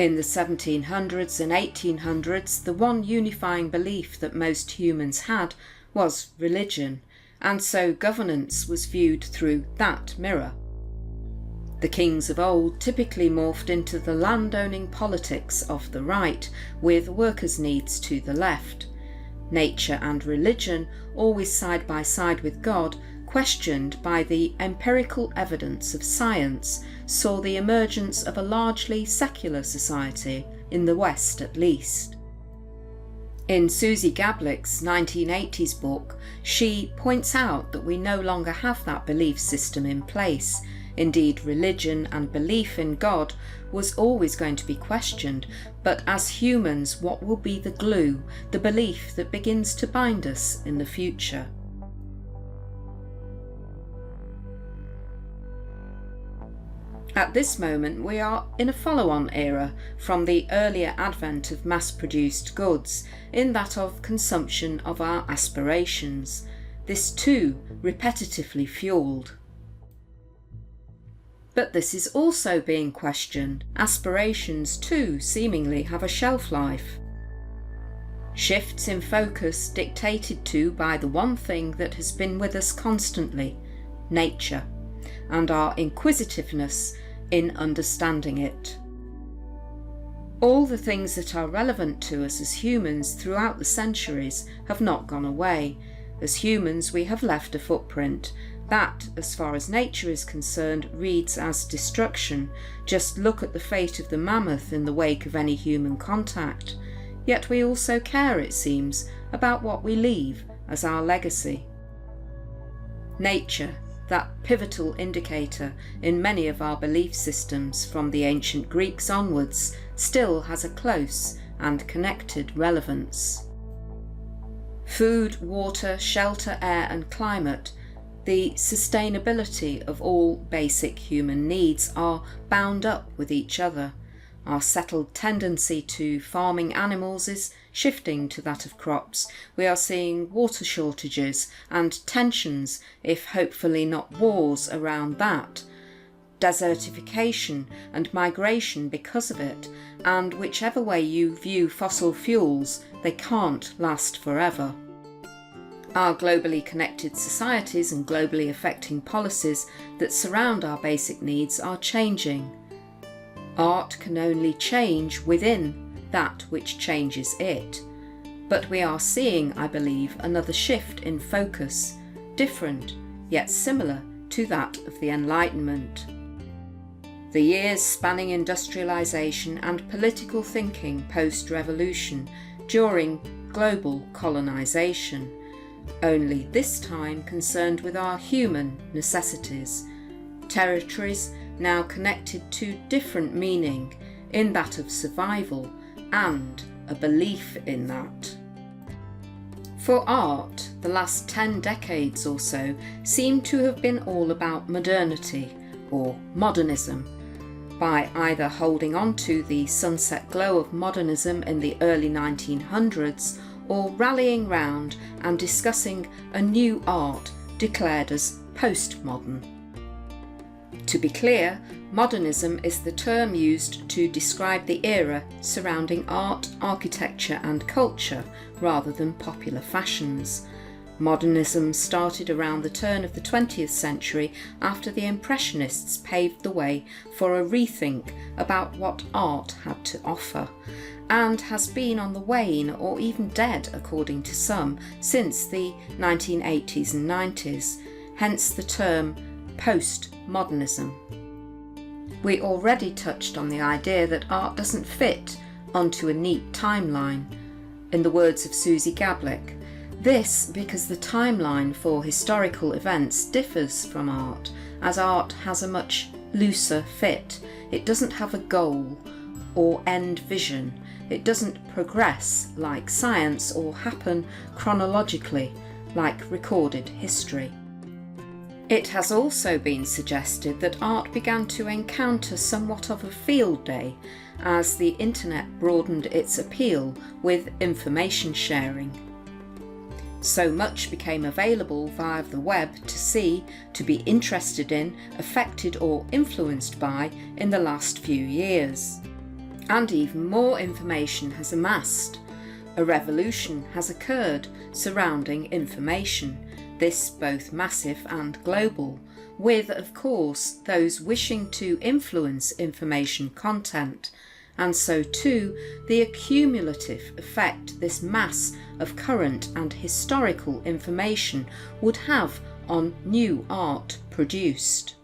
In the 1700s and 1800s, the one unifying belief that most humans had was religion, and so governance was viewed through that mirror. The kings of old typically morphed into the landowning politics of the right, with workers' needs to the left. Nature and religion, always side by side with God, questioned by the empirical evidence of science, saw the emergence of a largely secular society, in the West at least. In Susie Gablick's 1980s book, she points out that we no longer have that belief system in place. Indeed, religion and belief in God was always going to be questioned, but as humans, what will be the glue, the belief that begins to bind us in the future? At this moment, we are in a follow-on era from the earlier advent of mass-produced goods, in that of consumption of our aspirations, this too repetitively fueled. But this is also being questioned. Aspirations too seemingly have a shelf life. Shifts in focus dictated to by the one thing that has been with us constantly, nature, and our inquisitiveness in understanding it. All the things that are relevant to us as humans throughout the centuries have not gone away. As humans, we have left a footprint that, as far as nature is concerned, reads as destruction. Just look at the fate of the mammoth in the wake of any human contact. Yet we also care, it seems, about what we leave as our legacy. Nature, that pivotal indicator in many of our belief systems from the ancient Greeks onwards, still has a close and connected relevance. Food, water, shelter, air and climate, the sustainability of all basic human needs, are bound up with each other. Our settled tendency to farming animals is shifting to that of crops. We are seeing water shortages and tensions, if hopefully not wars, around that. Desertification and migration because of it, and whichever way you view fossil fuels, they can't last forever. Our globally connected societies and globally affecting policies that surround our basic needs are changing. Art can only change within that which changes it. But we are seeing, I believe, another shift in focus, different yet similar to that of the Enlightenment. The years spanning industrialization and political thinking post-revolution during global colonization, only this time concerned with our human necessities, territories now connected to different meaning in that of survival and a belief in that. For art, the last 10 decades or so seem to have been all about modernity or modernism, by either holding on to the sunset glow of modernism in the early 1900s or rallying round and discussing a new art declared as postmodern. To be clear, modernism is the term used to describe the era surrounding art, architecture and culture rather than popular fashions. Modernism started around the turn of the 20th century after the Impressionists paved the way for a rethink about what art had to offer, and has been on the wane or even dead, according to some, since the 1980s and 90s, hence the term postmodernism. We already touched on the idea that art doesn't fit onto a neat timeline. In the words of Susie Gablick, this because the timeline for historical events differs from art, as art has a much looser fit. It doesn't have a goal or end vision. It doesn't progress like science or happen chronologically like recorded history. It has also been suggested that art began to encounter somewhat of a field day as the internet broadened its appeal with information sharing. So much became available via the web to see, to be interested in, affected or influenced by in the last few years. And even more information has amassed. A revolution has occurred surrounding information, this both massive and global, with, of course, those wishing to influence information content, and so too the accumulative effect this mass of current and historical information would have on new art produced.